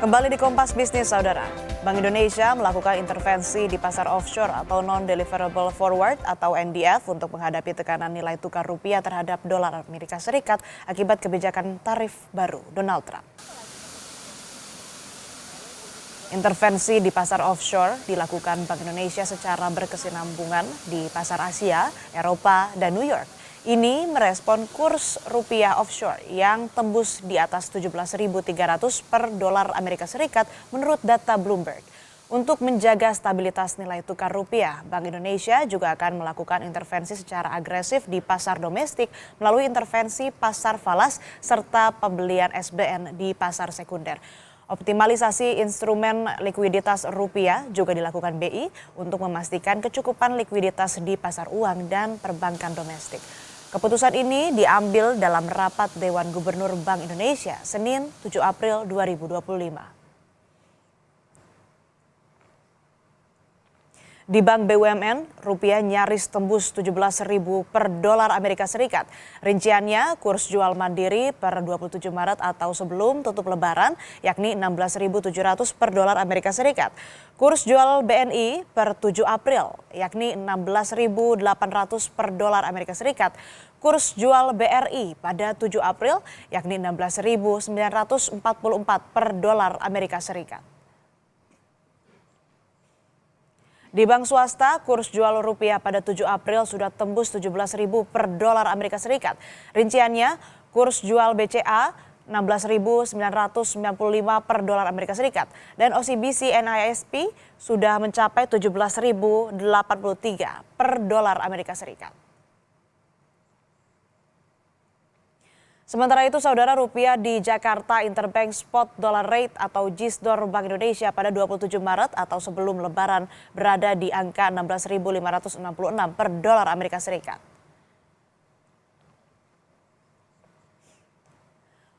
Kembali di Kompas Bisnis, Saudara. Bank Indonesia melakukan intervensi di pasar offshore atau non-deliverable forward atau NDF untuk menghadapi tekanan nilai tukar rupiah terhadap dolar Amerika Serikat akibat kebijakan tarif baru Donald Trump. Intervensi di pasar offshore dilakukan Bank Indonesia secara berkesinambungan di pasar Asia, Eropa, dan New York. Ini merespon kurs rupiah offshore yang tembus di atas 17.300 per dolar Amerika Serikat menurut data Bloomberg. Untuk menjaga stabilitas nilai tukar rupiah, Bank Indonesia juga akan melakukan intervensi secara agresif di pasar domestik melalui intervensi pasar falas serta pembelian SBN di pasar sekunder. Optimalisasi instrumen likuiditas rupiah juga dilakukan BI untuk memastikan kecukupan likuiditas di pasar uang dan perbankan domestik. Keputusan ini diambil dalam rapat Dewan Gubernur Bank Indonesia Senin 7 April 2025. Di Bank BUMN, rupiah nyaris tembus 17.000 per dolar Amerika Serikat. Rinciannya, kurs jual mandiri per 27 Maret atau sebelum tutup lebaran, yakni 16.700 per dolar Amerika Serikat. Kurs jual BNI per 7 April, yakni 16.800 per dolar Amerika Serikat. Kurs jual BRI pada 7 April, yakni 16.944 per dolar Amerika Serikat. Di bank swasta, kurs jual rupiah pada 7 April sudah tembus 17.000 per dolar Amerika Serikat. Rinciannya, kurs jual BCA 16.995 per dolar Amerika Serikat dan OCBC NISP sudah mencapai 17.083 per dolar Amerika Serikat. Sementara itu, Saudara, rupiah di Jakarta Interbank Spot Dollar Rate atau JISDOR Bank Indonesia pada 27 Maret atau sebelum Lebaran berada di angka 16.566 per dolar Amerika Serikat.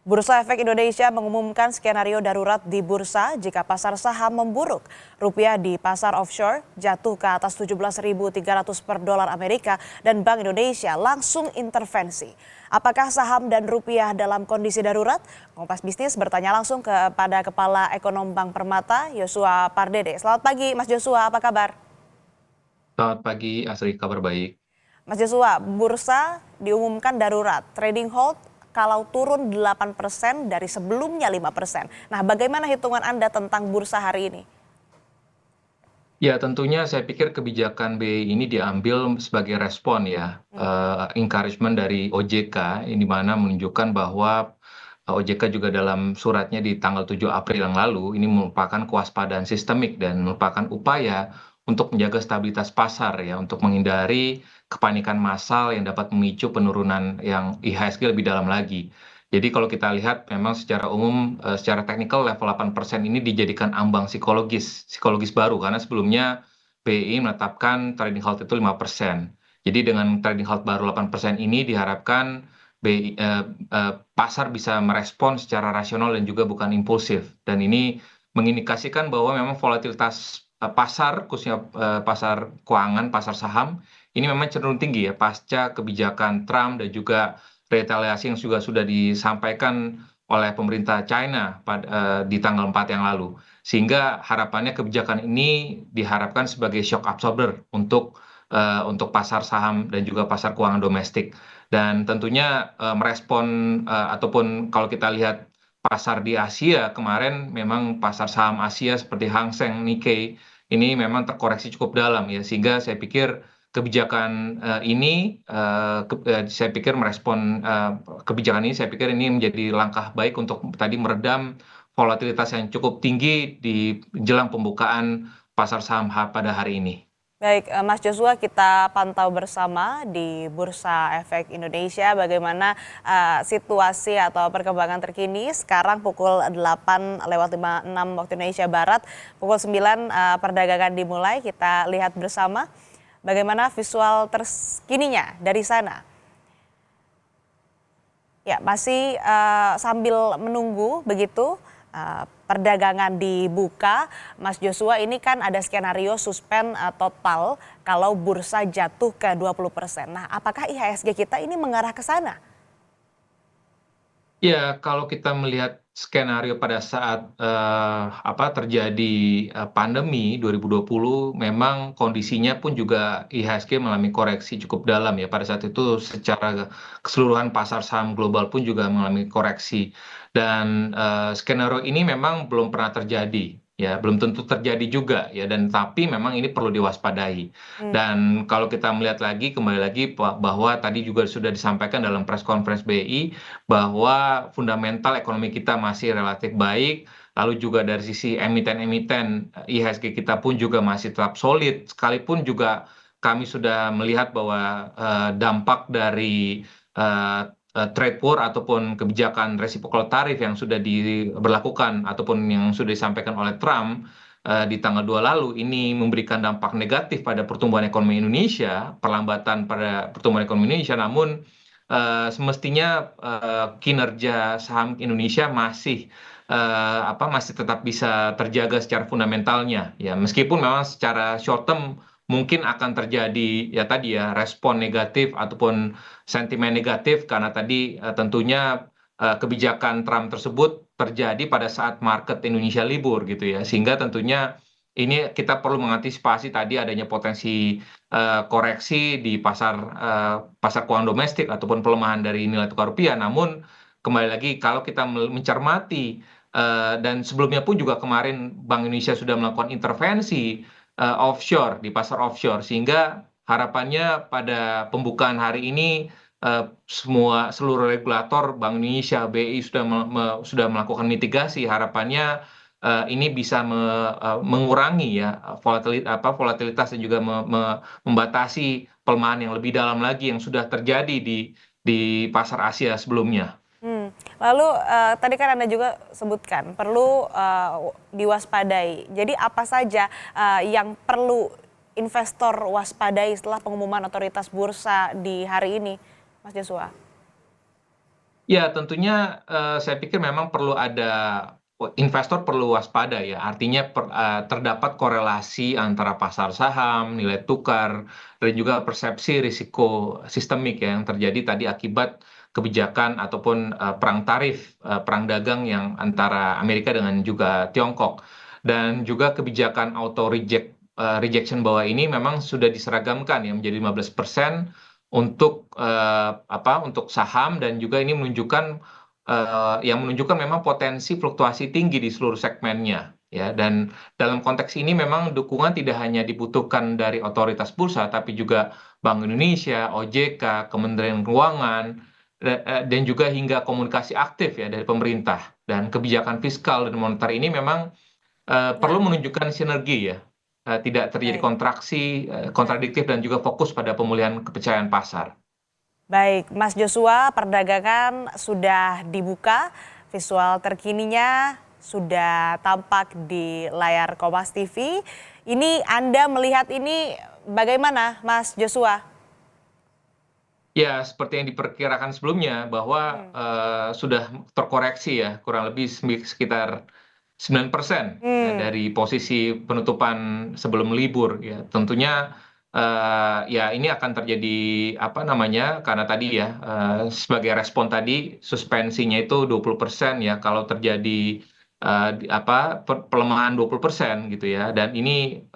Bursa Efek Indonesia mengumumkan skenario darurat di bursa jika pasar saham memburuk. Rupiah di pasar offshore jatuh ke atas 17.300 per dolar Amerika dan Bank Indonesia langsung intervensi. Apakah saham dan rupiah dalam kondisi darurat? Kompas Bisnis bertanya langsung kepada Kepala Ekonom Bank Permata, Yosua Pardede. Selamat pagi, Mas Yosua, apa kabar? Selamat pagi, Asri, kabar baik. Mas Yosua, bursa diumumkan darurat, trading hold kalau turun 8% dari sebelumnya 5%. Nah, bagaimana hitungan Anda tentang bursa hari ini? Ya, tentunya saya pikir kebijakan BI ini diambil sebagai respon ya, encouragement dari OJK, ini mana menunjukkan bahwa OJK juga dalam suratnya di tanggal 7 April yang lalu, ini merupakan kewaspadaan sistemik dan merupakan upaya untuk menjaga stabilitas pasar ya, untuk menghindari kepanikan massal yang dapat memicu penurunan yang IHSG lebih dalam lagi. Jadi kalau kita lihat memang secara umum, secara teknikal level 8% ini dijadikan ambang psikologis baru karena sebelumnya BI menetapkan trading halt itu 5%. Jadi dengan trading halt baru 8% ini diharapkan pasar bisa merespon secara rasional dan juga bukan impulsif. Dan ini mengindikasikan bahwa memang volatilitas pasar, khususnya pasar keuangan, pasar saham, ini memang cenderung tinggi ya pasca kebijakan Trump dan juga retaliasi yang juga sudah disampaikan oleh pemerintah China di tanggal 4 yang lalu. Sehingga harapannya kebijakan ini diharapkan sebagai shock absorber untuk pasar saham dan juga pasar keuangan domestik. Dan tentunya merespon ataupun kalau kita lihat pasar di Asia kemarin memang pasar saham Asia seperti Hang Seng, Nikkei ini memang terkoreksi cukup dalam ya, sehingga saya pikir kebijakan ini saya pikir merespon kebijakan ini, saya pikir ini menjadi langkah baik untuk tadi meredam volatilitas yang cukup tinggi di jelang pembukaan pasar saham pada hari ini. Baik, Mas Joshua, kita pantau bersama di Bursa Efek Indonesia bagaimana situasi atau perkembangan terkini. Sekarang pukul 8:56 waktu Indonesia Barat, pukul 9 perdagangan dimulai. Kita lihat bersama bagaimana visual terkininya dari sana. Ya, masih sambil menunggu begitu perdagangan dibuka, Mas Joshua, ini kan ada skenario suspend total kalau bursa jatuh ke 20%. Nah, apakah IHSG kita ini mengarah ke sana? Ya, kalau kita melihat skenario pada saat terjadi pandemi 2020, memang kondisinya pun juga IHSG mengalami koreksi cukup dalam ya. Pada saat itu secara keseluruhan pasar saham global pun juga mengalami koreksi. Dan skenario ini memang belum pernah terjadi. Ya, belum tentu terjadi juga ya, dan tapi memang ini perlu diwaspadai. Hmm. Dan kalau kita melihat lagi, kembali lagi bahwa tadi juga sudah disampaikan dalam press conference BI bahwa fundamental ekonomi kita masih relatif baik, lalu juga dari sisi emiten-emiten IHSG kita pun juga masih tetap solid, sekalipun juga kami sudah melihat bahwa dampak dari trade war ataupun kebijakan reciprocal tarif yang sudah diberlakukan ataupun yang sudah disampaikan oleh Trump di tanggal 2 lalu ini memberikan dampak negatif pada pertumbuhan ekonomi Indonesia, perlambatan pada pertumbuhan ekonomi Indonesia. Namun semestinya kinerja saham Indonesia masih tetap bisa terjaga secara fundamentalnya ya, meskipun memang secara short term mungkin akan terjadi ya tadi ya, respon negatif ataupun sentimen negatif karena tadi tentunya kebijakan Trump tersebut terjadi pada saat market Indonesia libur gitu ya, sehingga tentunya ini kita perlu mengantisipasi tadi adanya potensi koreksi di pasar keuangan domestik ataupun pelemahan dari nilai tukar rupiah. Namun kembali lagi kalau kita mencermati dan sebelumnya pun juga kemarin Bank Indonesia sudah melakukan intervensi offshore di pasar offshore, sehingga harapannya pada pembukaan hari ini seluruh regulator Bank Indonesia, BI sudah melakukan mitigasi. Harapannya ini bisa mengurangi ya volatilitas dan juga membatasi pelemahan yang lebih dalam lagi yang sudah terjadi di pasar Asia sebelumnya. Lalu tadi kan Anda juga sebutkan perlu diwaspadai. Jadi apa saja yang perlu investor waspadai setelah pengumuman otoritas bursa di hari ini, Mas Joshua? Ya, tentunya saya pikir memang investor perlu waspada ya. Artinya terdapat korelasi antara pasar saham, nilai tukar, dan juga persepsi risiko sistemik ya, yang terjadi tadi akibat kebijakan ataupun perang tarif, perang dagang yang antara Amerika dengan juga Tiongkok. Dan juga kebijakan rejection bawah ini memang sudah diseragamkan ya menjadi 15% untuk saham, dan juga ini menunjukkan memang potensi fluktuasi tinggi di seluruh segmennya ya. Dan dalam konteks ini memang dukungan tidak hanya dibutuhkan dari otoritas bursa tapi juga Bank Indonesia, OJK, Kementerian Keuangan, dan juga hingga komunikasi aktif ya dari pemerintah, dan kebijakan fiskal dan moneter ini memang perlu Nah, menunjukkan sinergi ya. Tidak terjadi baik. kontradiktif, dan juga fokus pada pemulihan kepercayaan pasar. Baik, Mas Joshua, perdagangan sudah dibuka, visual terkininya sudah tampak di layar Kompas TV. Ini Anda melihat ini bagaimana, Mas Joshua? Ya, seperti yang diperkirakan sebelumnya bahwa sudah terkoreksi ya, kurang lebih sekitar 9% ya, Hmm, dari posisi penutupan sebelum libur ya. Tentunya ya ini akan terjadi apa namanya, karena tadi ya sebagai respon tadi suspensinya itu 20% ya, kalau terjadi pelemahan 20% gitu ya. Dan ini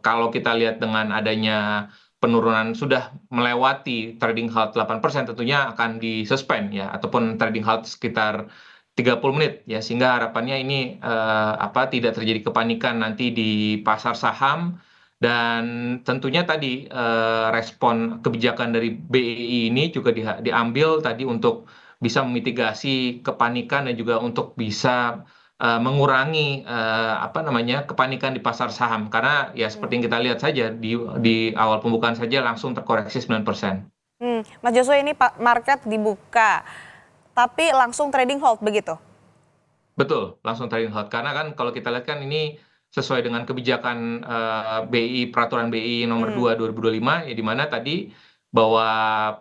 kalau kita lihat dengan adanya penurunan sudah melewati trading halt 8%, tentunya akan disuspend ya, ataupun trading halt sekitar 30 menit ya, sehingga harapannya ini tidak terjadi kepanikan nanti di pasar saham. Dan tentunya tadi respon kebijakan dari BEI ini juga diambil tadi untuk bisa memitigasi kepanikan dan juga untuk bisa mengurangi kepanikan di pasar saham, karena ya seperti yang kita lihat saja di awal pembukaan saja langsung terkoreksi 9%. Mas Joshua, ini market dibuka, tapi langsung trading hold begitu? Betul, langsung trading halt. Karena kan kalau kita lihat kan ini sesuai dengan kebijakan BI, peraturan BI nomor 2 2025 ya, di mana tadi bahwa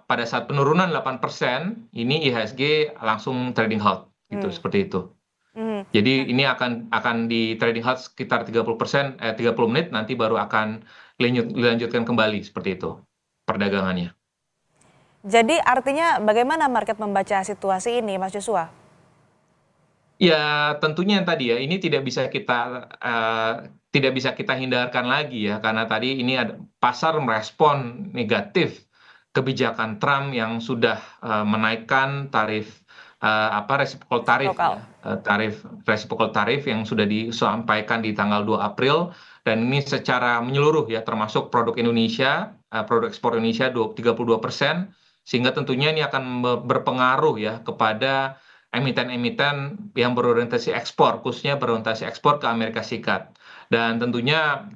pada saat penurunan 8% ini IHSG langsung trading halt gitu, Hmm. seperti itu. Hmm. Jadi ini akan di trading halt sekitar 30%, 30 menit, nanti baru akan dilanjutkan kembali seperti itu perdagangannya. Jadi artinya bagaimana market membaca situasi ini, Mas Joshua? Ya, tentunya yang tadi ya, ini tidak bisa kita hindarkan lagi ya, karena tadi ini ada pasar merespon negatif kebijakan Trump yang sudah menaikkan tarif resiprokal tarif Resiprokal. ya, tarif resiprokal tarif yang sudah disampaikan di tanggal 2 April, dan ini secara menyeluruh ya, termasuk produk Indonesia, produk ekspor Indonesia 32%, sehingga tentunya ini akan berpengaruh ya kepada emiten-emiten yang berorientasi ekspor, khususnya berorientasi ekspor ke Amerika Serikat. Dan tentunya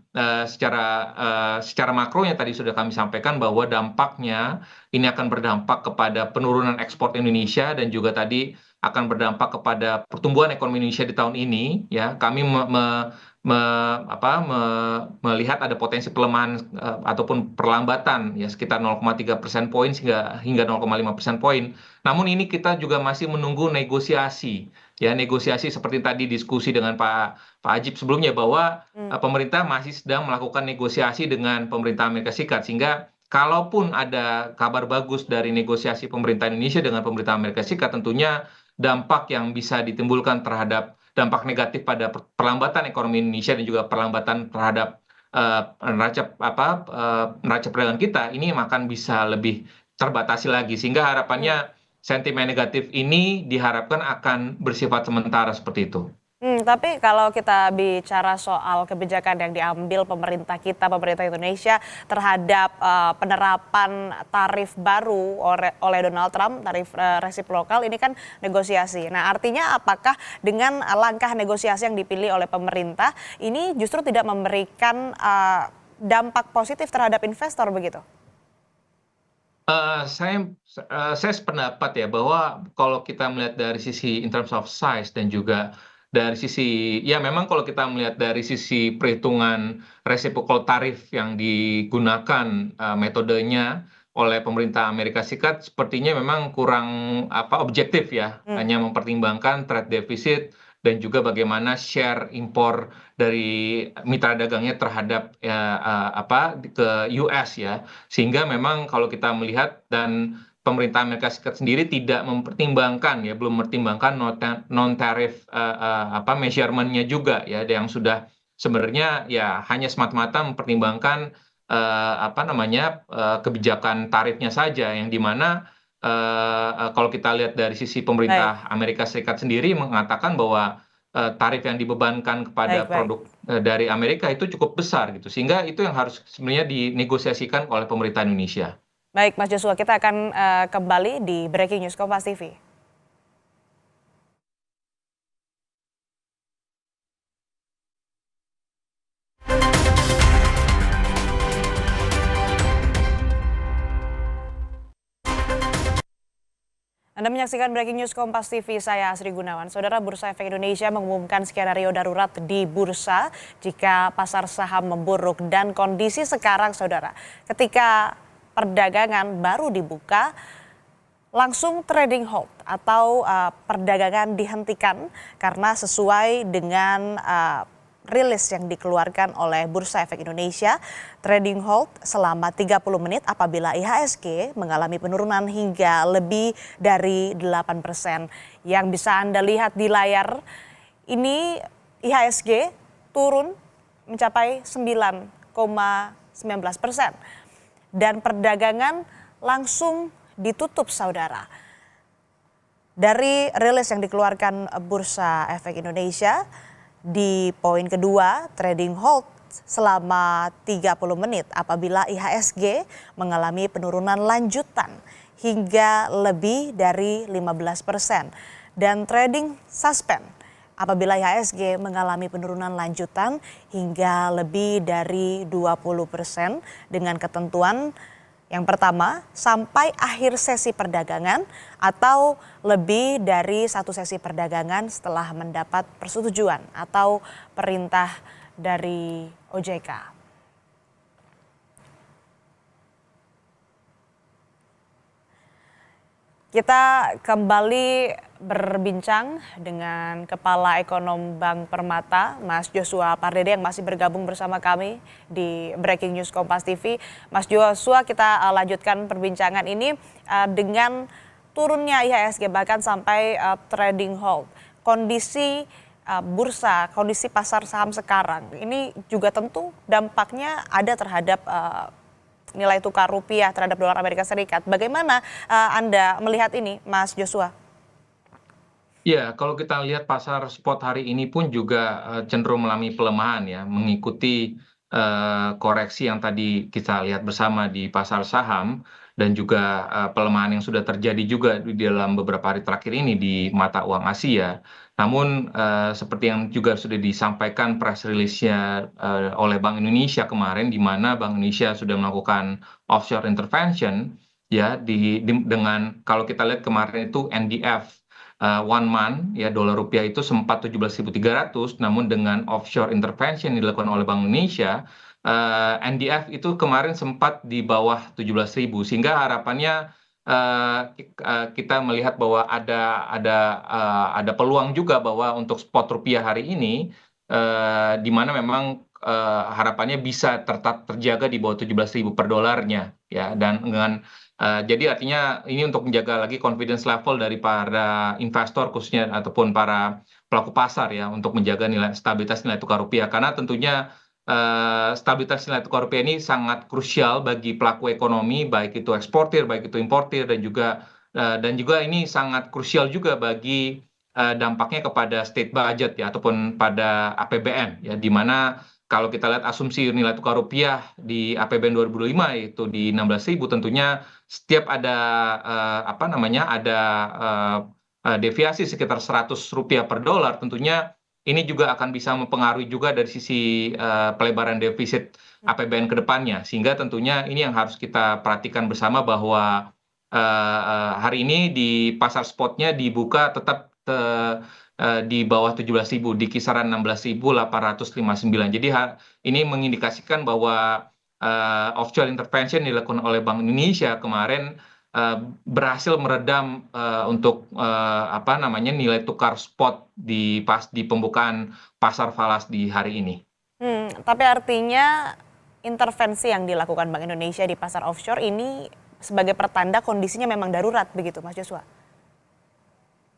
secara makronya tadi sudah kami sampaikan bahwa dampaknya ini akan berdampak kepada penurunan ekspor Indonesia dan juga tadi akan berdampak kepada pertumbuhan ekonomi Indonesia di tahun ini. Ya, kami melihat ada potensi pelemahan ataupun perlambatan ya sekitar 0,3% poin hingga 0,5% poin. Namun ini kita juga masih menunggu negosiasi, ya negosiasi seperti tadi diskusi dengan Pak Ajib sebelumnya bahwa pemerintah masih sedang melakukan negosiasi dengan pemerintah Amerika Serikat, sehingga kalaupun ada kabar bagus dari negosiasi pemerintah Indonesia dengan pemerintah Amerika Serikat, tentunya dampak yang bisa ditimbulkan terhadap dampak negatif pada perlambatan ekonomi Indonesia dan juga perlambatan terhadap neraca perdagangan kita ini akan bisa lebih terbatasi lagi, sehingga harapannya sentimen negatif ini diharapkan akan bersifat sementara seperti itu. Tapi kalau kita bicara soal kebijakan yang diambil pemerintah kita, pemerintah Indonesia terhadap penerapan tarif baru oleh Donald Trump, tarif resiprokal ini kan negosiasi. Nah, artinya apakah dengan langkah negosiasi yang dipilih oleh pemerintah ini justru tidak memberikan dampak positif terhadap investor begitu? Saya sependapat ya bahwa kalau kita melihat dari sisi in terms of size dan juga dari sisi ya memang kalau kita melihat dari sisi perhitungan resiprokal tarif yang digunakan metodenya oleh pemerintah Amerika Serikat sepertinya memang kurang objektif ya, hanya mempertimbangkan trade deficit dan juga bagaimana share impor dari mitra dagangnya terhadap ke US ya, sehingga memang kalau kita melihat dan pemerintah Amerika Serikat sendiri tidak mempertimbangkan ya, belum mempertimbangkan non tarif measurement-nya juga ya, yang sudah sebenarnya ya hanya semata-mata mempertimbangkan kebijakan tarifnya saja, yang dimana kalau kita lihat dari sisi Baik, pemerintah Amerika Serikat sendiri mengatakan bahwa tarif yang dibebankan kepada baik, baik. produk dari Amerika itu cukup besar gitu, sehingga itu yang harus sebenarnya dinegosiasikan oleh pemerintah Indonesia. Baik, Mas Joshua, kita akan kembali di Breaking News Kompas TV. Anda menyaksikan Breaking News Kompas TV, saya Asri Gunawan. Saudara, Bursa Efek Indonesia mengumumkan skenario darurat di bursa jika pasar saham memburuk, dan kondisi sekarang, saudara, ketika perdagangan baru dibuka, langsung trading halt atau perdagangan dihentikan karena sesuai dengan rilis yang dikeluarkan oleh Bursa Efek Indonesia, trading halt selama 30 menit apabila IHSG mengalami penurunan hingga lebih dari 8%. Yang bisa Anda lihat di layar ini, IHSG turun mencapai 9,19%. Dan perdagangan langsung ditutup, saudara. Dari rilis yang dikeluarkan Bursa Efek Indonesia, di poin kedua, trading halt selama 30 menit apabila IHSG mengalami penurunan lanjutan hingga lebih dari 15%. Dan trading suspend apabila IHSG mengalami penurunan lanjutan hingga lebih dari 20% dengan ketentuan yang pertama, sampai akhir sesi perdagangan atau lebih dari satu sesi perdagangan setelah mendapat persetujuan atau perintah dari OJK. Kita kembali berbincang dengan Kepala Ekonom Bank Permata, Mas Joshua Pardede, yang masih bergabung bersama kami di Breaking News Kompas TV. Mas Joshua, kita lanjutkan perbincangan ini dengan turunnya IHSG bahkan sampai trading halt. kondisi bursa, kondisi pasar saham sekarang ini juga tentu dampaknya ada terhadap nilai tukar rupiah terhadap dolar Amerika Serikat. Bagaimana Anda melihat ini, Mas Joshua? Ya, kalau kita lihat pasar spot hari ini pun juga cenderung mengalami pelemahan ya, mengikuti koreksi yang tadi kita lihat bersama di pasar saham dan juga pelemahan yang sudah terjadi juga di dalam beberapa hari terakhir ini di mata uang Asia. Namun seperti yang juga sudah disampaikan press release-nya oleh Bank Indonesia kemarin, di mana Bank Indonesia sudah melakukan offshore intervention ya dengan kalau kita lihat kemarin itu NDF one month ya dolar rupiah itu sempat 17.300, namun dengan offshore intervention yang dilakukan oleh Bank Indonesia, NDF itu kemarin sempat di bawah 17.000, sehingga harapannya kita melihat bahwa ada peluang juga bahwa untuk spot rupiah hari ini di mana memang harapannya bisa tetap terjaga di bawah 17.000 per dolarnya ya, dan dengan jadi artinya ini untuk menjaga lagi confidence level dari para investor khususnya ataupun para pelaku pasar ya, untuk menjaga stabilitas nilai tukar rupiah, karena tentunya stabilitas nilai tukar rupiah ini sangat krusial bagi pelaku ekonomi, baik itu eksportir, baik itu importir, dan juga ini sangat krusial juga bagi dampaknya kepada state budget ya, ataupun pada APBN ya, di mana kalau kita lihat asumsi nilai tukar rupiah di APBN 2025 itu di 16.000, tentunya setiap ada apa namanya ada deviasi sekitar 100 rupiah per dolar, tentunya ini juga akan bisa mempengaruhi juga dari sisi pelebaran defisit APBN ke depannya, sehingga tentunya ini yang harus kita perhatikan bersama bahwa hari ini di pasar spotnya dibuka tetap di bawah 17.000, di kisaran 16.859. Jadi ini mengindikasikan bahwa offshore intervention dilakukan oleh Bank Indonesia kemarin berhasil meredam untuk apa namanya nilai tukar spot di pembukaan pasar falas di hari ini. Tapi artinya intervensi yang dilakukan Bank Indonesia di pasar offshore ini sebagai pertanda kondisinya memang darurat begitu, Mas Joshua?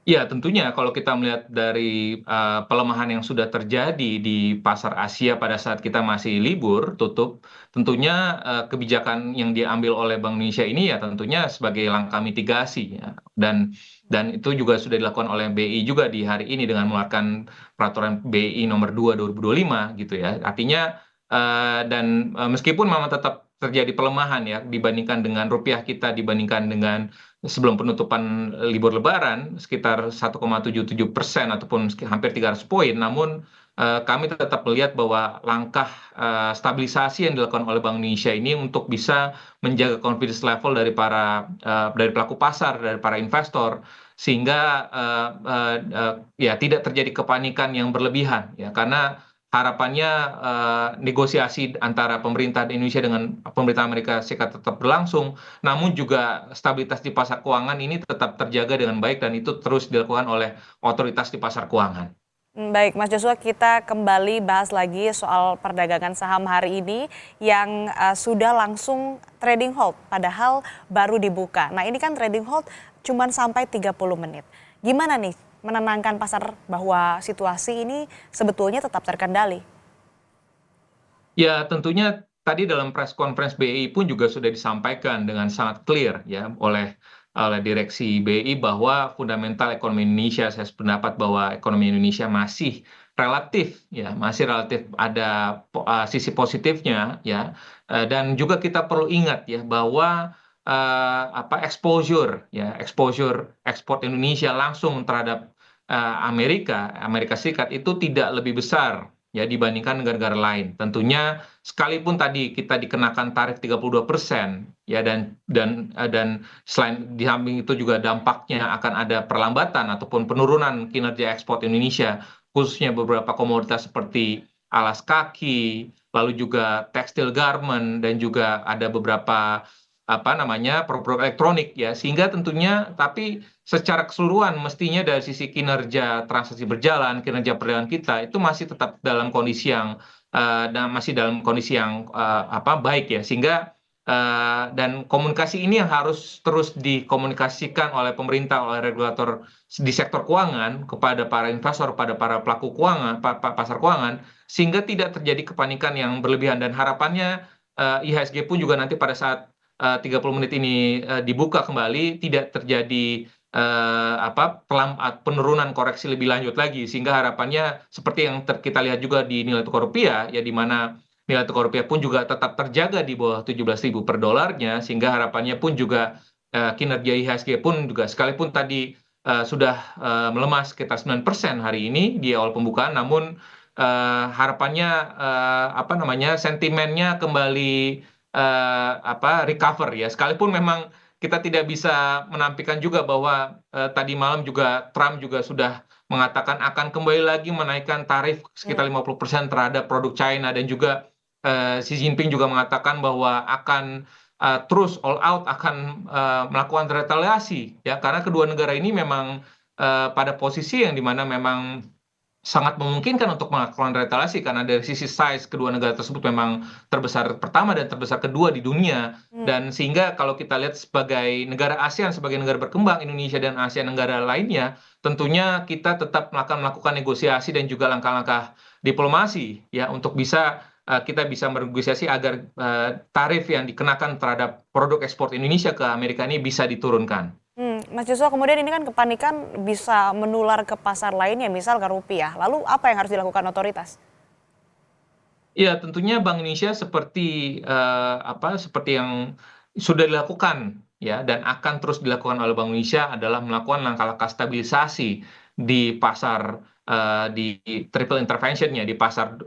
Ya, tentunya kalau kita melihat dari pelemahan yang sudah terjadi di pasar Asia pada saat kita masih libur tutup, tentunya kebijakan yang diambil oleh Bank Indonesia ini ya tentunya sebagai langkah mitigasi ya. Dan itu juga sudah dilakukan oleh BI juga di hari ini dengan mengeluarkan peraturan BI nomor 2 2025 gitu ya. Artinya meskipun memang tetap terjadi pelemahan ya dibandingkan dengan rupiah kita, dibandingkan dengan sebelum penutupan libur Lebaran sekitar 1,77% ataupun hampir 300 poin. Namun kami tetap melihat bahwa langkah stabilisasi yang dilakukan oleh Bank Indonesia ini untuk bisa menjaga confidence level dari pelaku pasar, dari para investor, sehingga ya tidak terjadi kepanikan yang berlebihan ya, karena harapannya negosiasi antara pemerintah Indonesia dengan pemerintah Amerika Serikat tetap berlangsung, namun juga stabilitas di pasar keuangan ini tetap terjaga dengan baik, dan itu terus dilakukan oleh otoritas di pasar keuangan. Baik, Mas Joshua, kita kembali bahas lagi soal perdagangan saham hari ini yang sudah langsung trading hold, padahal baru dibuka. Nah, ini kan trading hold cuma sampai 30 menit. Gimana nih menenangkan pasar bahwa situasi ini sebetulnya tetap terkendali? Ya, tentunya tadi dalam press conference BI pun juga sudah disampaikan dengan sangat clear ya oleh direksi BI bahwa fundamental ekonomi Indonesia, saya sependapat bahwa ekonomi Indonesia masih relatif ada sisi positifnya ya. Dan juga kita perlu ingat ya bahwa exposure ekspor Indonesia langsung terhadap Amerika Serikat itu tidak lebih besar ya dibandingkan negara-negara lain. Tentunya sekalipun tadi kita dikenakan tarif 32% ya, dan selain di samping itu juga dampaknya akan ada perlambatan ataupun penurunan kinerja ekspor Indonesia, khususnya beberapa komoditas seperti alas kaki, lalu juga tekstil garment, dan juga ada beberapa produk elektronik ya, sehingga tentunya tapi secara keseluruhan mestinya dari sisi kinerja transaksi berjalan, kinerja perdagangan kita itu masih tetap dalam kondisi yang baik ya, sehingga Dan komunikasi ini yang harus terus dikomunikasikan oleh pemerintah, oleh regulator di sektor keuangan kepada para investor, pada para pelaku keuangan, pasar keuangan, sehingga tidak terjadi kepanikan yang berlebihan. Dan harapannya IHSG pun juga nanti pada saat 30 menit ini dibuka kembali, tidak terjadi penurunan koreksi lebih lanjut lagi, sehingga harapannya seperti yang kita lihat juga di nilai tukar rupiah, ya di mana nilai tukar rupiah pun juga tetap terjaga di bawah 17.000 per dolarnya, sehingga harapannya pun juga kinerja IHSG pun juga, sekalipun tadi sudah melemah sekitar 9% hari ini di awal pembukaan, namun harapannya sentimennya kembali recover ya, sekalipun memang kita tidak bisa menampilkan juga bahwa tadi malam juga Trump juga sudah mengatakan akan kembali lagi menaikkan tarif sekitar 50% terhadap produk China, dan juga Xi Jinping juga mengatakan bahwa akan terus all out akan melakukan retaliasi ya, karena kedua negara ini memang pada posisi yang dimana memang sangat memungkinkan untuk melakukan retaliasi, karena dari sisi size kedua negara tersebut memang terbesar pertama dan terbesar kedua di dunia. Dan sehingga kalau kita lihat sebagai negara ASEAN, sebagai negara berkembang, Indonesia dan ASEAN negara lainnya, tentunya kita tetap akan melakukan negosiasi dan juga langkah-langkah diplomasi ya, untuk kita bisa bernegosiasi agar tarif yang dikenakan terhadap produk ekspor Indonesia ke Amerika ini bisa diturunkan. Mas Joshua, kemudian ini kan kepanikan bisa menular ke pasar lainnya, misal ke rupiah. Lalu apa yang harus dilakukan otoritas? Ya, tentunya Bank Indonesia seperti yang sudah dilakukan ya, dan akan terus dilakukan oleh Bank Indonesia adalah melakukan langkah-langkah stabilisasi di pasar, di triple intervention ya, di pasar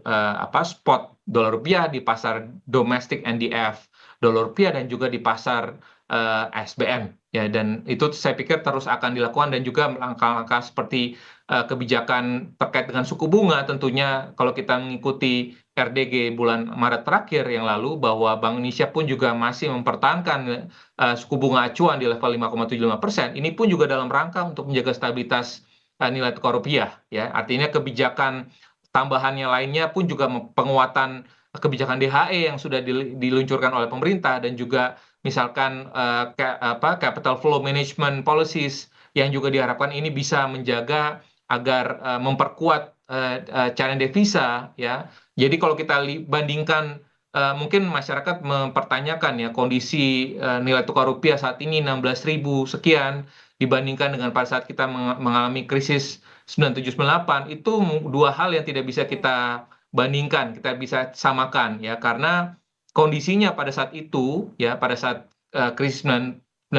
spot dolar rupiah, di pasar domestic NDF dolar rupiah, dan juga di pasar SBM ya, dan itu saya pikir terus akan dilakukan, dan juga langkah-langkah seperti kebijakan terkait dengan suku bunga. Tentunya kalau kita mengikuti RDG bulan Maret terakhir yang lalu, bahwa Bank Indonesia pun juga masih mempertahankan suku bunga acuan di level 5,75%. Ini pun juga dalam rangka untuk menjaga stabilitas nilai tukar rupiah ya. Artinya kebijakan tambahannya lainnya pun juga penguatan kebijakan DHE yang sudah diluncurkan oleh pemerintah, dan juga misalkan capital flow management policies yang juga diharapkan ini bisa menjaga agar memperkuat cadangan devisa ya. Jadi kalau kita bandingkan, mungkin masyarakat mempertanyakan ya, kondisi nilai tukar rupiah saat ini 16.000 sekian dibandingkan dengan pada saat kita mengalami krisis 9798, itu dua hal yang tidak bisa kita bandingkan, kita bisa samakan ya, karena kondisinya pada saat itu ya, pada saat krisis 98,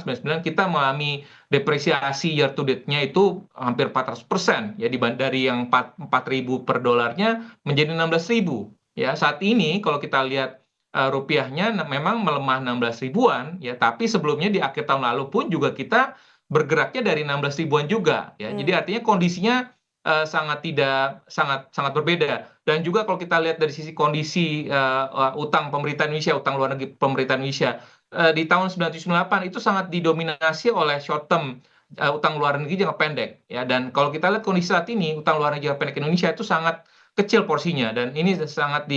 99, kita mengalami depresiasi year to date-nya itu hampir 400% ya, dari yang 4.000 per dolarnya menjadi 16.000 ya. Saat ini kalau kita lihat rupiahnya memang melemah 16 ribuan ya, tapi sebelumnya di akhir tahun lalu pun juga kita bergeraknya dari 16 ribuan juga ya. Jadi artinya kondisinya sangat berbeda. Dan juga kalau kita lihat dari sisi kondisi utang pemerintah Indonesia, utang luar negeri pemerintah Indonesia di tahun 1998 itu sangat didominasi oleh short term, utang luar negeri jangka pendek ya. Dan kalau kita lihat kondisi saat ini, utang luar negeri jangka pendek Indonesia itu sangat kecil porsinya, dan ini sangat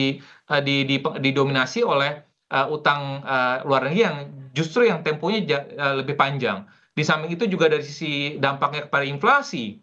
didominasi oleh utang luar negeri yang justru yang temponya lebih panjang. Di samping itu juga dari sisi dampaknya kepada inflasi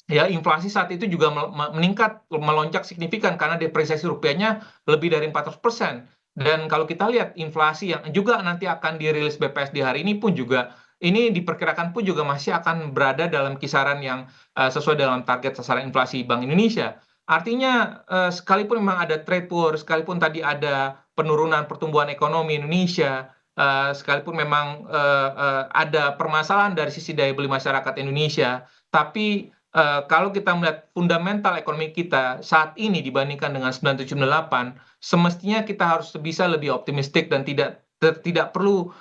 ya, inflasi saat itu juga meningkat, melonjak signifikan karena depresiasi rupiahnya lebih dari 400%. Dan kalau kita lihat inflasi yang juga nanti akan dirilis BPS di hari ini pun juga, ini diperkirakan pun juga masih akan berada dalam kisaran yang sesuai dalam target sasaran inflasi Bank Indonesia. Artinya sekalipun memang ada trade war, sekalipun tadi ada penurunan pertumbuhan ekonomi Indonesia, sekalipun memang ada permasalahan dari sisi daya beli masyarakat Indonesia, tapi kalau kita melihat fundamental ekonomi kita saat ini dibandingkan dengan 9798, semestinya kita harus bisa lebih optimistik dan tidak perlu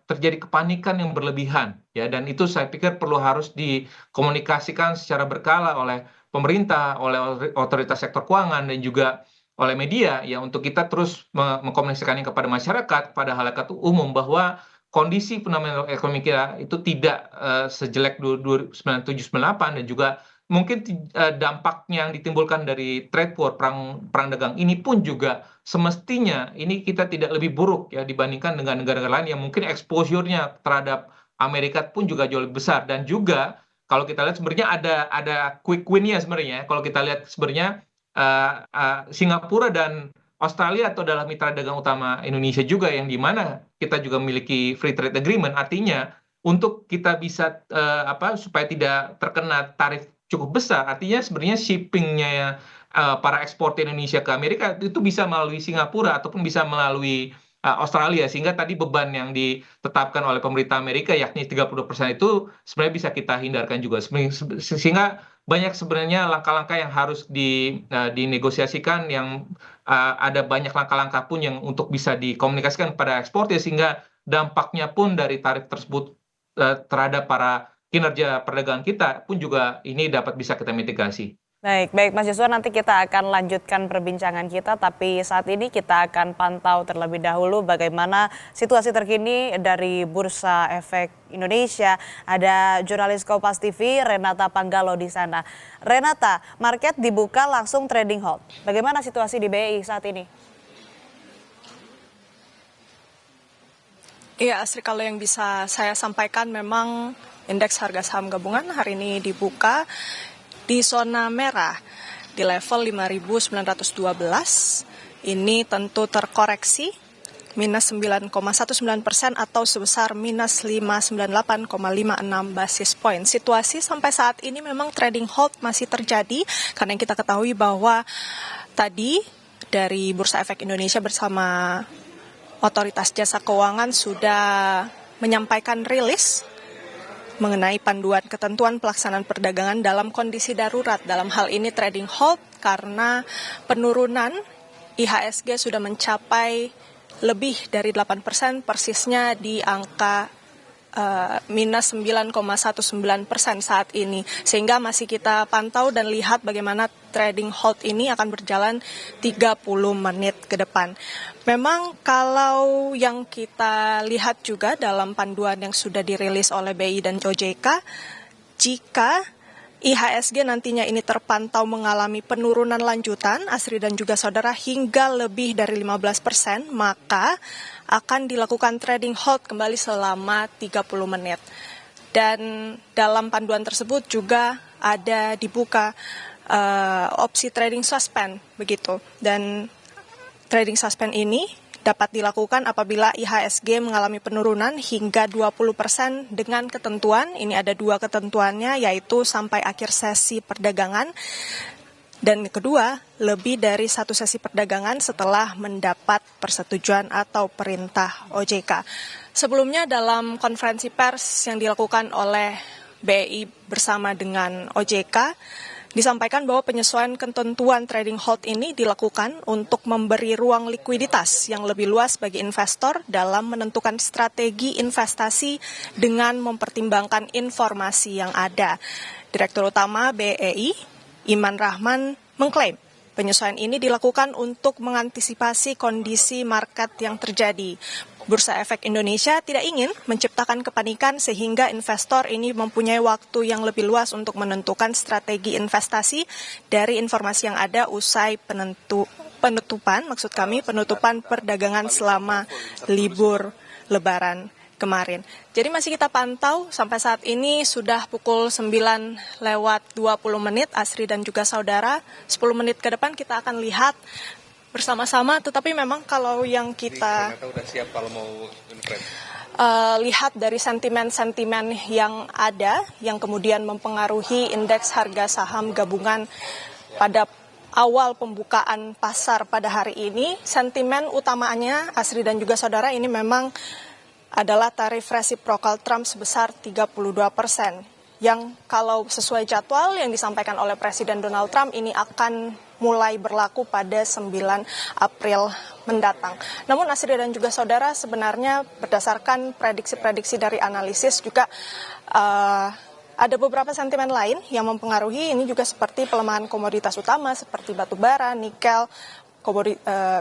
terjadi kepanikan yang berlebihan ya. Dan itu saya pikir harus dikomunikasikan secara berkala oleh pemerintah, oleh otoritas sektor keuangan, dan juga oleh media ya, untuk kita terus mengkomunikasikannya kepada masyarakat, pada halayak umum, bahwa kondisi fundamental ekonomi kita itu tidak sejelek 9798, dan juga mungkin dampaknya yang ditimbulkan dari trade war, perang dagang ini pun juga semestinya ini kita tidak lebih buruk ya dibandingkan dengan negara-negara lain yang mungkin exposure-nya terhadap Amerika pun juga jauh lebih besar. Dan juga kalau kita lihat sebenarnya ada quick win-nya sebenarnya. Kalau kita lihat sebenarnya Singapura dan Australia itu adalah mitra dagang utama Indonesia juga, yang di mana kita juga memiliki free trade agreement. Artinya untuk kita bisa supaya tidak terkena tarif cukup besar, artinya sebenarnya shippingnya para eksportir Indonesia ke Amerika itu bisa melalui Singapura ataupun bisa melalui Australia, sehingga tadi beban yang ditetapkan oleh pemerintah Amerika yakni 30% itu sebenarnya bisa kita hindarkan juga. Sehingga banyak sebenarnya langkah-langkah yang harus dinegosiasikan, yang ada banyak langkah-langkah pun yang untuk bisa dikomunikasikan kepada eksportir, sehingga dampaknya pun dari tarif tersebut terhadap para kinerja perdagangan kita pun juga ini dapat bisa kita mitigasi. Baik, baik Mas Joshua, nanti kita akan lanjutkan perbincangan kita, tapi saat ini kita akan pantau terlebih dahulu bagaimana situasi terkini dari Bursa Efek Indonesia. Ada jurnalis Kompas TV Renata Panggalo di sana. Renata, market dibuka langsung trading halt. Bagaimana situasi di BI saat ini? Iya, Asri, kalau yang bisa saya sampaikan memang indeks harga saham gabungan hari ini dibuka di zona merah di level 5.912. Ini tentu terkoreksi minus 9,19% atau sebesar minus 598,56 basis point. Situasi sampai saat ini memang trading halt masih terjadi karena yang kita ketahui bahwa tadi dari Bursa Efek Indonesia bersama Otoritas Jasa Keuangan sudah menyampaikan rilis mengenai panduan ketentuan pelaksanaan perdagangan dalam kondisi darurat. Dalam hal ini trading halt karena penurunan IHSG sudah mencapai lebih dari 8%, persisnya di angka minus 9,19% saat ini. Sehingga masih kita pantau dan lihat bagaimana trading halt ini akan berjalan 30 menit ke depan. Memang kalau yang kita lihat juga dalam panduan yang sudah dirilis oleh BI dan OJK, jika IHSG nantinya ini terpantau mengalami penurunan lanjutan, Asri dan juga saudara, hingga lebih dari 15%, maka akan dilakukan trading halt kembali selama 30 menit. Dan dalam panduan tersebut juga ada dibuka opsi trading suspend begitu. Dan trading suspend ini dapat dilakukan apabila IHSG mengalami penurunan hingga 20% dengan ketentuan, ini ada dua ketentuannya, yaitu sampai akhir sesi perdagangan, dan kedua, lebih dari satu sesi perdagangan setelah mendapat persetujuan atau perintah OJK. Sebelumnya dalam konferensi pers yang dilakukan oleh BI bersama dengan OJK, disampaikan bahwa penyesuaian ketentuan trading halt ini dilakukan untuk memberi ruang likuiditas yang lebih luas bagi investor dalam menentukan strategi investasi dengan mempertimbangkan informasi yang ada. Direktur Utama BEI, Iman Rahman, mengklaim penyesuaian ini dilakukan untuk mengantisipasi kondisi market yang terjadi. Bursa Efek Indonesia tidak ingin menciptakan kepanikan sehingga investor ini mempunyai waktu yang lebih luas untuk menentukan strategi investasi dari informasi yang ada usai penutupan perdagangan selama libur Lebaran kemarin. Jadi masih kita pantau sampai saat ini sudah pukul 9:20 Asri dan juga saudara. 10 menit ke depan kita akan lihat bersama-sama, tetapi memang kalau yang kita udah siap kalau mau lihat dari sentimen-sentimen yang ada yang kemudian mempengaruhi indeks harga saham gabungan pada awal pembukaan pasar pada hari ini, sentimen utamanya Asri dan juga saudara ini memang adalah tarif resiprokal Trump sebesar 32%, yang kalau sesuai jadwal yang disampaikan oleh Presiden Donald Trump ini akan mulai berlaku pada 9 April mendatang. Namun Asri dan juga saudara, sebenarnya berdasarkan prediksi-prediksi dari analisis juga ada beberapa sentimen lain yang mempengaruhi ini juga, seperti pelemahan komoditas utama seperti batu bara, nikel,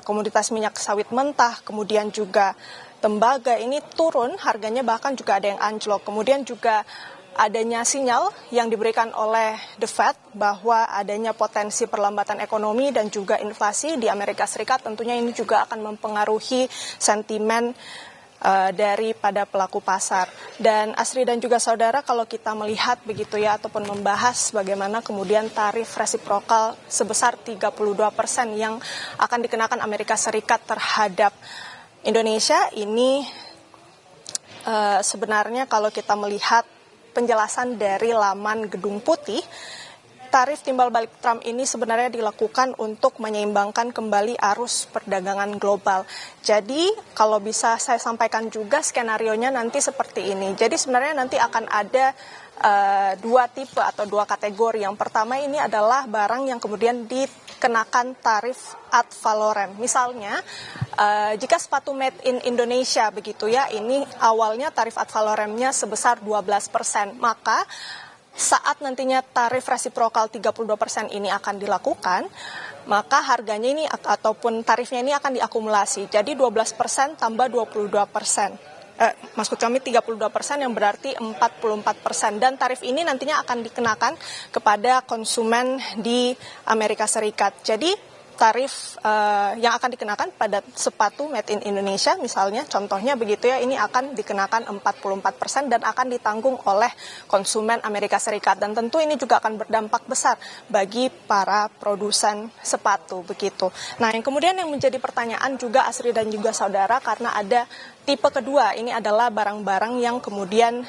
komoditas minyak sawit mentah, kemudian juga tembaga ini turun harganya, bahkan juga ada yang anjlok. Kemudian juga adanya sinyal yang diberikan oleh The Fed bahwa adanya potensi perlambatan ekonomi dan juga inflasi di Amerika Serikat, tentunya ini juga akan mempengaruhi sentimen daripada pelaku pasar. Dan Asri dan juga saudara, kalau kita melihat begitu ya, ataupun membahas bagaimana kemudian tarif resiprokal sebesar 32% yang akan dikenakan Amerika Serikat terhadap Indonesia, ini sebenarnya kalau kita melihat penjelasan dari laman Gedung Putih, tarif timbal balik Trump ini sebenarnya dilakukan untuk menyeimbangkan kembali arus perdagangan global. Jadi kalau bisa saya sampaikan juga skenarionya nanti seperti ini. Jadi sebenarnya nanti akan ada dua tipe atau dua kategori. Yang pertama ini adalah barang yang kemudian dikenakan tarif ad valorem. Misalnya jika sepatu made in Indonesia begitu ya, ini awalnya tarif ad valoremnya sebesar 12%, maka saat nantinya tarif resiprokal 32% ini akan dilakukan, maka harganya ini ataupun tarifnya ini akan diakumulasi. Jadi 12% tambah 22%. Maksud kami 32% yang berarti 44%. Dan tarif ini nantinya akan dikenakan kepada konsumen di Amerika Serikat. Jadi tarif yang akan dikenakan pada sepatu made in Indonesia misalnya, contohnya begitu ya, ini akan dikenakan 44% dan akan ditanggung oleh konsumen Amerika Serikat. Dan tentu ini juga akan berdampak besar bagi para produsen sepatu begitu. Nah, yang kemudian yang menjadi pertanyaan juga Asri dan juga saudara, karena ada tipe kedua, ini adalah barang-barang yang kemudian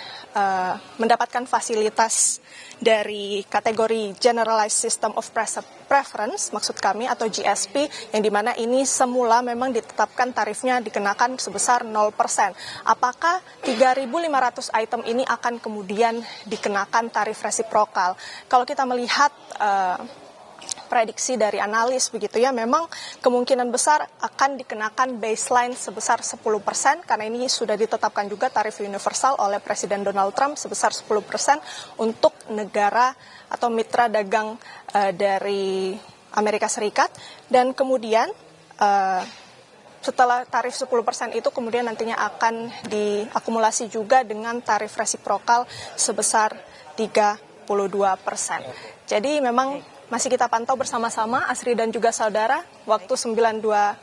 mendapatkan fasilitas dari kategori Generalized System of Preference, maksud kami, atau GSP, yang dimana ini semula memang ditetapkan tarifnya dikenakan sebesar 0%. Apakah 3.500 item ini akan kemudian dikenakan tarif resiprokal? Kalau kita melihat prediksi dari analis begitu ya, memang kemungkinan besar akan dikenakan baseline sebesar 10%, karena ini sudah ditetapkan juga tarif universal oleh Presiden Donald Trump sebesar 10% untuk negara atau mitra dagang dari Amerika Serikat. Dan kemudian setelah tarif 10% itu kemudian nantinya akan diakumulasi juga dengan tarif resiprokal sebesar 32%. Jadi memang masih kita pantau bersama-sama, Asri dan juga saudara, waktu 9:24,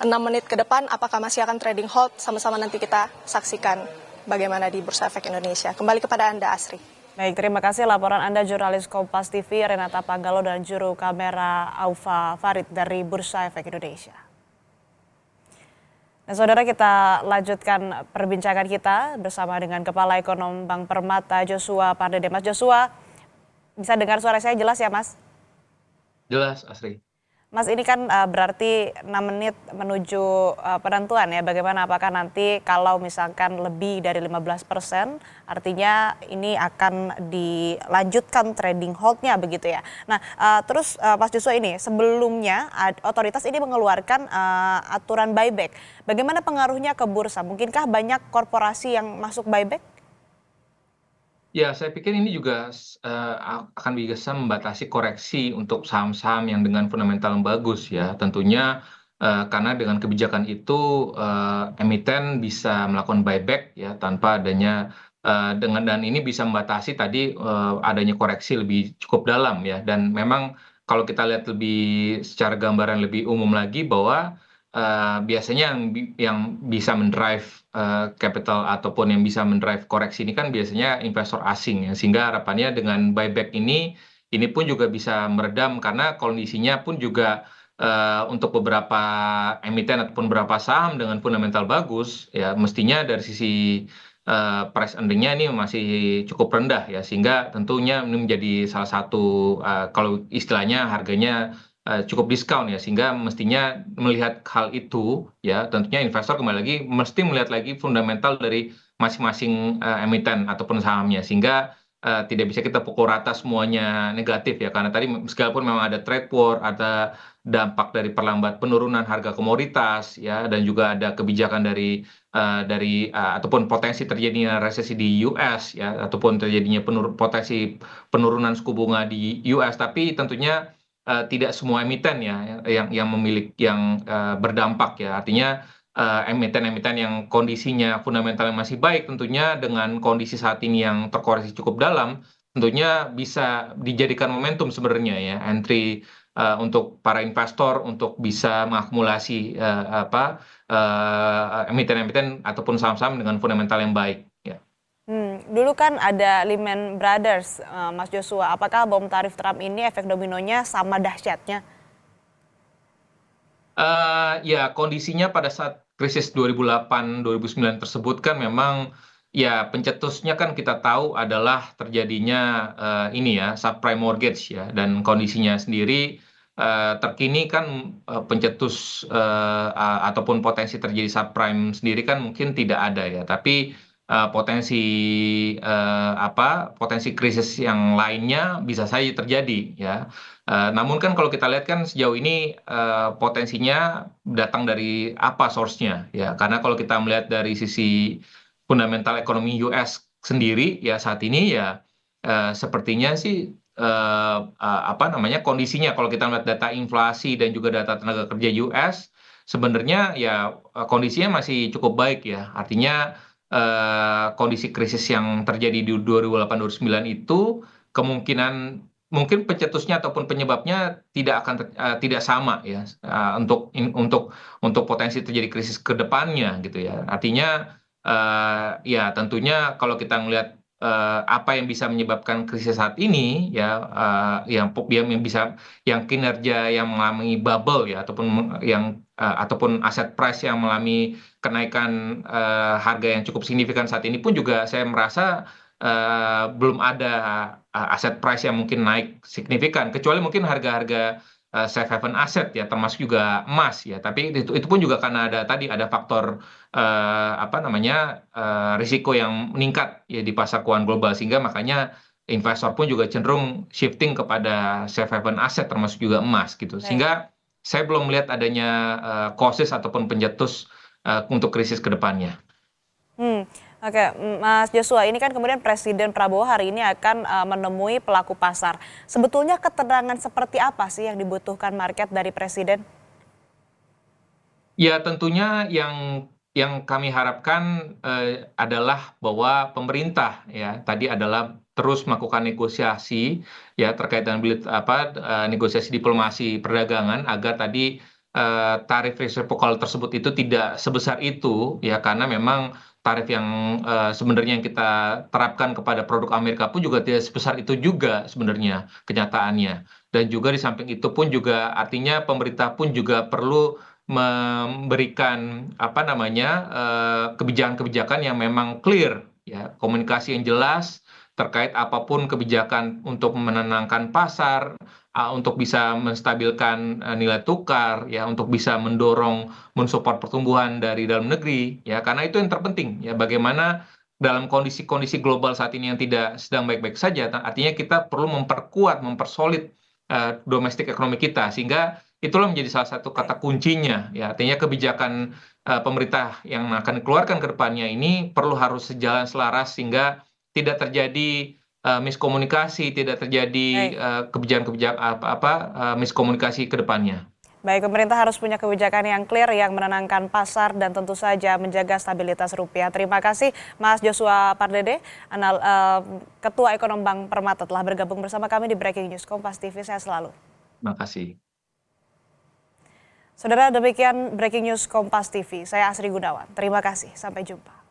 6 menit ke depan, apakah masih akan trading hold, sama-sama nanti kita saksikan bagaimana di Bursa Efek Indonesia. Kembali kepada Anda, Asri. Baik, terima kasih laporan Anda jurnalis Kompas TV Renata Panggalo dan juru kamera Aufa Farid dari Bursa Efek Indonesia. Nah, saudara, kita lanjutkan perbincangan kita bersama dengan Kepala Ekonom Bank Permata Joshua Pardede. Mas Joshua, bisa dengar suara saya jelas ya, Mas? Jelas, Asri. Mas, ini kan berarti 6 menit menuju penentuan ya, bagaimana apakah nanti kalau misalkan lebih dari 15%, artinya ini akan dilanjutkan trading hold-nya begitu ya. Nah, terus Mas Joshua, ini sebelumnya otoritas ini mengeluarkan aturan buyback. Bagaimana pengaruhnya ke bursa? Mungkinkah banyak korporasi yang masuk buyback? Ya, saya pikir ini juga akan bisa membatasi koreksi untuk saham-saham yang dengan fundamental yang bagus ya. Tentunya karena dengan kebijakan itu emiten bisa melakukan buyback ya tanpa adanya dan ini bisa membatasi tadi adanya koreksi lebih cukup dalam ya. Dan memang kalau kita lihat lebih secara gambaran lebih umum lagi bahwa biasanya yang bisa mendrive capital ataupun yang bisa mendrive koreksi ini kan biasanya investor asing ya, sehingga harapannya dengan buyback ini pun juga bisa meredam, karena kondisinya pun juga untuk beberapa emiten ataupun beberapa saham dengan fundamental bagus ya, mestinya dari sisi price earning-nya ini masih cukup rendah ya, sehingga tentunya ini menjadi salah satu kalau istilahnya harganya cukup diskon ya, sehingga mestinya melihat hal itu ya, tentunya investor kembali lagi mesti melihat lagi fundamental dari masing-masing emiten ataupun sahamnya, sehingga tidak bisa kita pukul rata semuanya negatif ya, karena tadi meskipun memang ada trade war, ada dampak dari perlambat penurunan harga komoditas ya, dan juga ada kebijakan dari ataupun potensi terjadinya resesi di US ya, ataupun terjadinya potensi penurunan suku bunga di US, tapi tentunya tidak semua emiten ya yang berdampak ya. Artinya emiten-emiten yang kondisinya fundamental yang masih baik, tentunya dengan kondisi saat ini yang terkoreksi cukup dalam, tentunya bisa dijadikan momentum sebenarnya ya, entry untuk para investor untuk bisa mengakumulasi emiten-emiten ataupun saham-saham dengan fundamental yang baik. Ya. Dulu kan ada Lehman Brothers, Mas Joshua. Apakah bom tarif Trump ini efek dominonya sama dahsyatnya? Ya kondisinya pada saat krisis 2008-2009 tersebut kan memang ya pencetusnya kan kita tahu adalah terjadinya ini ya subprime mortgage ya, dan kondisinya sendiri terkini kan pencetus ataupun potensi terjadi subprime sendiri kan mungkin tidak ada ya, tapi potensi potensi krisis yang lainnya bisa saja terjadi ya. Namun kan kalau kita lihat kan sejauh ini potensinya datang dari apa source-nya ya. Karena kalau kita melihat dari sisi fundamental ekonomi US sendiri ya saat ini ya sepertinya sih kondisinya kalau kita melihat data inflasi dan juga data tenaga kerja US sebenarnya ya kondisinya masih cukup baik ya. Artinya kondisi krisis yang terjadi di 2008-2009 itu kemungkinan mungkin pencetusnya ataupun penyebabnya tidak sama ya untuk potensi terjadi krisis ke depannya gitu ya. Artinya ya tentunya kalau kita melihat apa yang bisa menyebabkan krisis saat ini ya yang kinerja yang mengalami bubble ya ataupun aset price yang mengalami kenaikan harga yang cukup signifikan saat ini pun juga saya merasa belum ada aset price yang mungkin naik signifikan, kecuali mungkin harga-harga safe haven aset ya, termasuk juga emas ya. Tapi itu pun juga karena ada faktor risiko yang meningkat ya di pasar keuangan global, sehingga makanya investor pun juga cenderung shifting kepada safe haven aset termasuk juga emas gitu. Sehingga saya belum melihat adanya causes ataupun pencetus untuk krisis ke depannya. Oke, Mas Joshua, ini kan kemudian Presiden Prabowo hari ini akan menemui pelaku pasar. Sebetulnya keterangan seperti apa sih yang dibutuhkan market dari Presiden? Ya tentunya yang kami harapkan adalah bahwa pemerintah ya tadi adalah terus melakukan negosiasi ya terkait dengan negosiasi diplomasi perdagangan agar tadi tarif resiprokal tersebut itu tidak sebesar itu ya, karena memang tarif yang sebenarnya yang kita terapkan kepada produk Amerika pun juga tidak sebesar itu juga sebenarnya kenyataannya. Dan juga di samping itu pun juga artinya pemerintah pun juga perlu memberikan kebijakan-kebijakan yang memang clear ya, komunikasi yang jelas terkait apapun kebijakan untuk menenangkan pasar, untuk bisa menstabilkan nilai tukar ya, untuk bisa mensupport pertumbuhan dari dalam negeri ya, karena itu yang terpenting ya, bagaimana dalam kondisi-kondisi global saat ini yang tidak sedang baik-baik saja, artinya kita perlu mempersolid domestik ekonomi kita, sehingga itulah menjadi salah satu kata kuncinya ya, artinya kebijakan pemerintah yang akan dikeluarkan ke depannya ini harus sejalan selaras sehingga tidak terjadi miskomunikasi, tidak terjadi kebijakan-kebijakan miskomunikasi ke depannya. Baik, pemerintah harus punya kebijakan yang clear yang menenangkan pasar dan tentu saja menjaga stabilitas rupiah. Terima kasih Mas Joshua Pardede, Ketua Ekonom Bank Permata telah bergabung bersama kami di Breaking News Kompas TV. Saya selalu. Terima kasih. Saudara, demikian Breaking News Kompas TV. Saya Asri Gunawan. Terima kasih. Sampai jumpa.